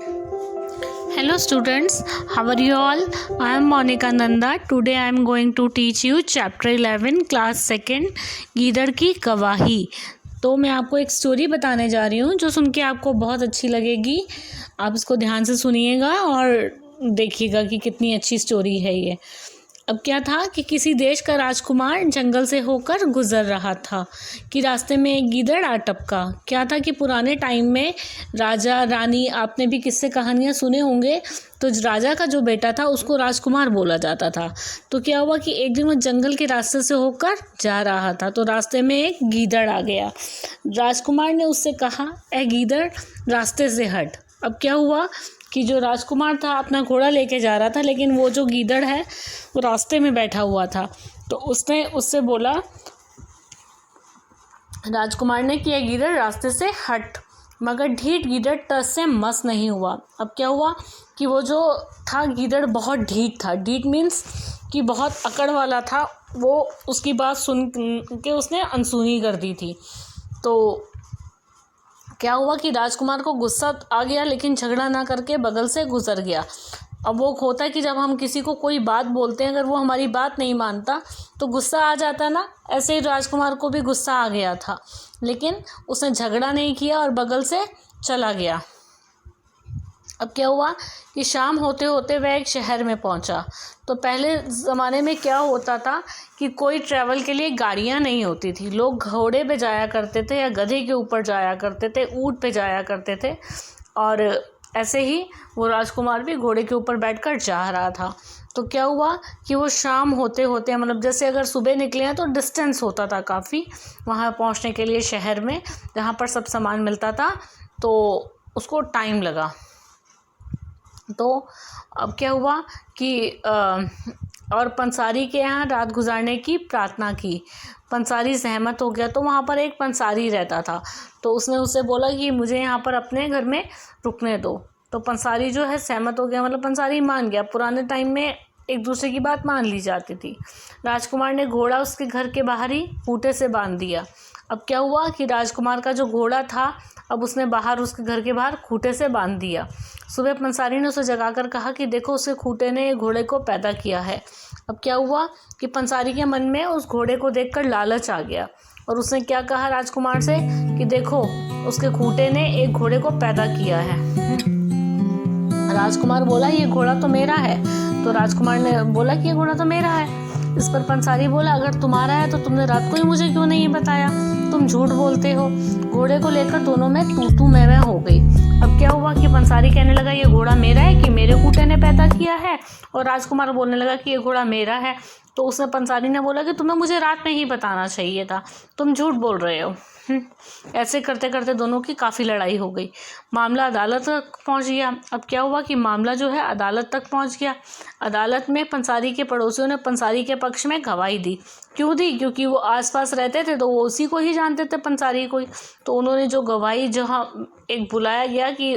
Hello students, how are you all? I am Monica Nanda. Today I am going to teach you chapter 11 class 2 गीदड़ की गवाही। तो मैं आपको एक स्टोरी बताने जा रही हूँ जो सुन के आपको बहुत अच्छी लगेगी। आप इसको ध्यान से सुनिएगा और देखिएगा कि कितनी अच्छी स्टोरी है ये। अब क्या था कि किसी देश का राजकुमार जंगल से होकर गुजर रहा था कि रास्ते में एक गीदड़ आ टपका। क्या था कि पुराने टाइम में राजा रानी, आपने भी किस्से कहानियाँ सुने होंगे, तो राजा का जो बेटा था उसको राजकुमार बोला जाता था। तो क्या हुआ कि एक दिन वो जंगल के रास्ते से होकर जा रहा था तो रास्ते में एक गीदड़ आ गया। राजकुमार ने उससे कहा, ए गीदड़, रास्ते से हट। अब क्या हुआ कि जो राजकुमार था अपना घोड़ा लेके जा रहा था, लेकिन वो जो गीदड़ है वो रास्ते में बैठा हुआ था। तो उसने उससे बोला, राजकुमार ने, कि यह गीदड़ रास्ते से हट। मगर ढीठ गीदड़ टस से मस नहीं हुआ। अब क्या हुआ कि वो जो था गीदड़ बहुत ढीठ था। ढीठ मीन्स कि बहुत अकड़ वाला था। वो उसकी बात सुन के उसने अनसुनी कर दी थी। तो क्या हुआ कि राजकुमार को गुस्सा आ गया, लेकिन झगड़ा ना करके बगल से गुजर गया। अब वो होता है कि जब हम किसी को कोई बात बोलते हैं, अगर वो हमारी बात नहीं मानता तो गुस्सा आ जाता है ना। ऐसे ही राजकुमार को भी गुस्सा आ गया था, लेकिन उसने झगड़ा नहीं किया और बगल से चला गया। अब क्या हुआ कि शाम होते होते वह एक शहर में पहुंचा। तो पहले ज़माने में क्या होता था कि कोई ट्रैवल के लिए गाड़ियां नहीं होती थी। लोग घोड़े पे जाया करते थे या गधे के ऊपर जाया करते थे, ऊंट पे जाया करते थे। और ऐसे ही वो राजकुमार भी घोड़े के ऊपर बैठकर जा रहा था। तो क्या हुआ कि वो शाम होते होते, मतलब जैसे अगर सुबह निकले हैं तो डिस्टेंस होता था काफ़ी वहाँ पहुँचने के लिए शहर में, जहाँ पर सब सामान मिलता था, तो उसको टाइम लगा। तो अब क्या हुआ कि और पंसारी के यहाँ रात गुजारने की प्रार्थना की। पंसारी सहमत हो गया। तो वहाँ पर एक पंसारी रहता था, तो उसने उससे बोला कि मुझे यहाँ पर अपने घर में रुकने दो। तो पंसारी जो है सहमत हो गया, मतलब पंसारी मान गया। पुराने टाइम में एक दूसरे की बात मान ली जाती थी। राजकुमार ने घोड़ा उसके घर के बाहर ही खूंटे से बांध दिया। अब क्या हुआ कि राजकुमार का जो घोड़ा था, अब उसने बाहर, उसके घर के बाहर खूंटे से बांध दिया। सुबह पंसारी ने उसे जगाकर कहा कि देखो, उसके खूंटे ने घोड़े को पैदा किया है। अब क्या हुआ कि पंसारी के मन में उस घोड़े को देखकर लालच आ गया और उसने क्या कहा राजकुमार से कि देखो, उसके खूंटे ने एक घोड़े को पैदा किया है। राजकुमार बोला, ये घोड़ा तो मेरा है। तो राजकुमार ने बोला कि ये घोड़ा तो मेरा है। इस पर पंसारी बोला, अगर तुम्हारा है तो तुमने रात को ही मुझे क्यों नहीं बताया? तुम झूठ बोलते हो। घोड़े को लेकर दोनों में तू मैं हो गई। अब क्या हुआ कि पंसारी कहने लगा, ये घोड़ा मेरा है कि मेरे खूंटे ने पैदा किया है? और राजकुमार बोलने लगा कि ये घोड़ा मेरा है। तो उसने, पंसारी ने बोला कि तुम्हें मुझे रात में ही बताना चाहिए था, तुम झूठ बोल रहे हो। ऐसे करते करते दोनों की काफ़ी लड़ाई हो गई। मामला अदालत तक पहुंच गया। अब क्या हुआ कि मामला जो है अदालत तक पहुंच गया। अदालत में पंसारी के पड़ोसियों ने पंसारी के पक्ष में गवाही दी। क्यों दी? क्योंकि वो आसपास रहते थे तो वो उसी को ही जानते थे, पंसारी को ही। तो उन्होंने जो गवाही, जहाँ एक बुलाया गया कि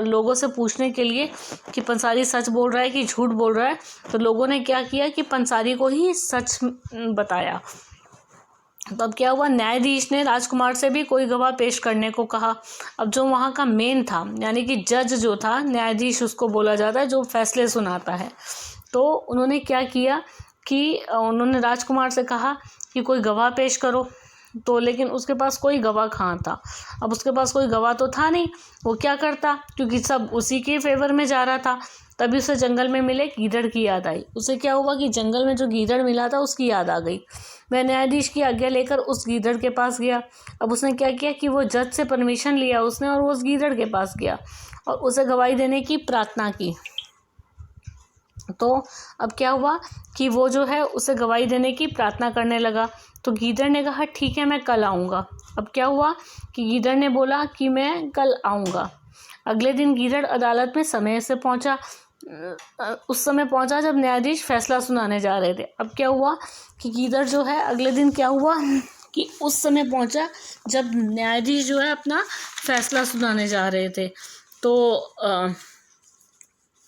लोगों से पूछने के लिए कि पंसारी सच बोल रहा है कि झूठ बोल रहा है, तो लोगों ने क्या किया कि पंसारी को ही सच बताया। तो अब क्या हुआ, न्यायाधीश ने राजकुमार से भी कोई गवाह पेश करने को कहा। अब जो वहाँ का मेन था, यानी कि जज जो था, न्यायाधीश उसको बोला जाता है, जो फैसले सुनाता है। तो उन्होंने क्या किया कि उन्होंने राजकुमार से कहा कि कोई गवाह पेश करो। तो लेकिन उसके पास कोई गवाह कहाँ था? अब उसके पास कोई गवाह तो था नहीं। वो क्या करता, क्योंकि सब उसी के फेवर में जा रहा था। तभी उसे जंगल में मिले गीदड़ की याद आई। उसे क्या हुआ कि जंगल में जो गीदड़ मिला था उसकी याद आ गई। वह न्यायाधीश की आज्ञा लेकर उस गीदड़ के पास गया। अब उसने क्या किया कि वो जज से परमिशन लिया उसने, और वो उस गीदड़ के पास गया और उसे गवाही देने की प्रार्थना की। तो अब क्या हुआ कि वो जो है उसे गवाही देने की प्रार्थना करने लगा। तो गीदड़ ने कहा, ठीक है, मैं कल आऊँगा। अब क्या हुआ कि गीदड़ ने बोला कि मैं कल आऊँगा। अगले दिन गीदड़ अदालत में समय से पहुंचा। उस समय पहुंचा जब न्यायाधीश फैसला सुनाने जा रहे थे। अब क्या हुआ कि गीदड़ जो है, अगले दिन क्या हुआ कि उस समय पहुंचा जब न्यायाधीश जो है अपना फैसला सुनाने जा रहे थे। तो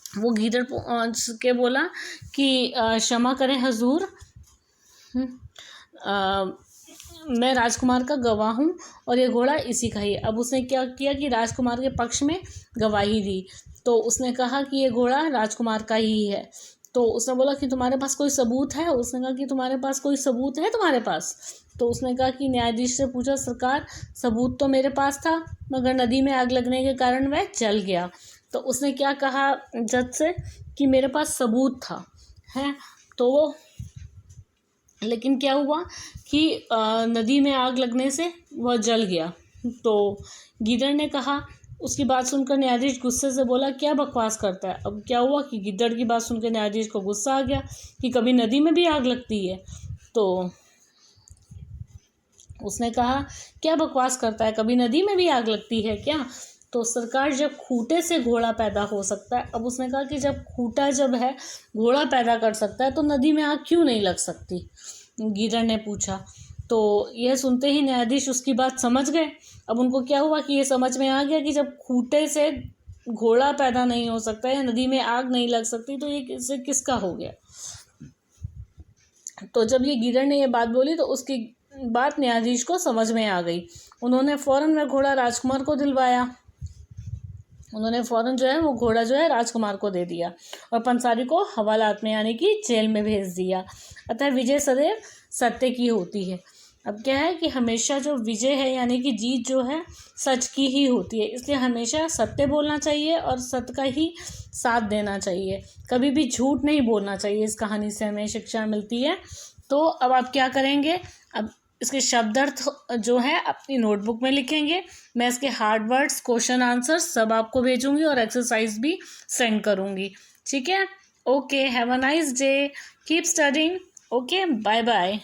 वो गीदड़ पहुंच के बोला कि क्षमा करें हजूर, मैं राजकुमार का गवाह हूँ और ये घोड़ा इसी का ही है। अब उसने क्या किया कि राजकुमार के पक्ष में गवाही दी। तो उसने कहा कि ये घोड़ा राजकुमार का ही है। तो उसने बोला कि तुम्हारे पास कोई सबूत है? उसने कहा कि तुम्हारे पास कोई सबूत है तुम्हारे पास? तो उसने कहा कि न्यायाधीश से पूछा, सरकार सबूत तो मेरे पास था, मगर नदी में आग लगने के कारण वह जल गया। तो उसने क्या कहा जज से कि मेरे पास सबूत था, है। तो वो लेकिन क्या हुआ कि नदी में आग लगने से वह जल गया। तो गीदड़ ने कहा, उसकी बात सुनकर न्यायाधीश गुस्से से बोला, क्या बकवास करता है? अब क्या हुआ कि गिद्दड़ की बात सुनकर न्यायाधीश को गुस्सा आ गया कि कभी नदी में भी आग लगती है। तो उसने कहा, क्या बकवास करता है, कभी नदी में भी आग लगती है क्या? तो सरकार, जब खूंटे से घोड़ा पैदा हो सकता है। अब उसने कहा कि जब खूंटा जब है घोड़ा पैदा कर सकता है तो नदी में आग क्यों नहीं लग सकती? गीदड़ ने पूछा। तो यह सुनते ही न्यायाधीश उसकी बात समझ गए। अब उनको क्या हुआ कि ये समझ में आ गया कि जब खूंटे से घोड़ा पैदा नहीं हो सकता या नदी में आग नहीं लग सकती तो ये इससे किसका हो गया। तो जब ये गीदड़ ने ये बात बोली तो उसकी बात न्यायाधीश को समझ में आ गई। उन्होंने फ़ौरन वह घोड़ा राजकुमार को दिलवाया। उन्होंने फ़ौरन जो है वो घोड़ा जो है राजकुमार को दे दिया और पंसारी को हवालात में यानी कि जेल में भेज दिया। अतः विजय सदैव सत्य की होती है। अब क्या है कि हमेशा जो विजय है यानी कि जीत जो है सच की ही होती है, इसलिए हमेशा सत्य बोलना चाहिए और सत्य का ही साथ देना चाहिए, कभी भी झूठ नहीं बोलना चाहिए। इस कहानी से हमें शिक्षा मिलती है। तो अब आप क्या करेंगे, अब इसके शब्दार्थ जो है अपनी नोटबुक में लिखेंगे। मैं इसके हार्ड वर्ड्स, क्वेश्चन आंसर सब आपको भेजूंगी और एक्सरसाइज भी सेंड करूंगी। ठीक है, okay, have a nice day, keep studying, okay, bye bye.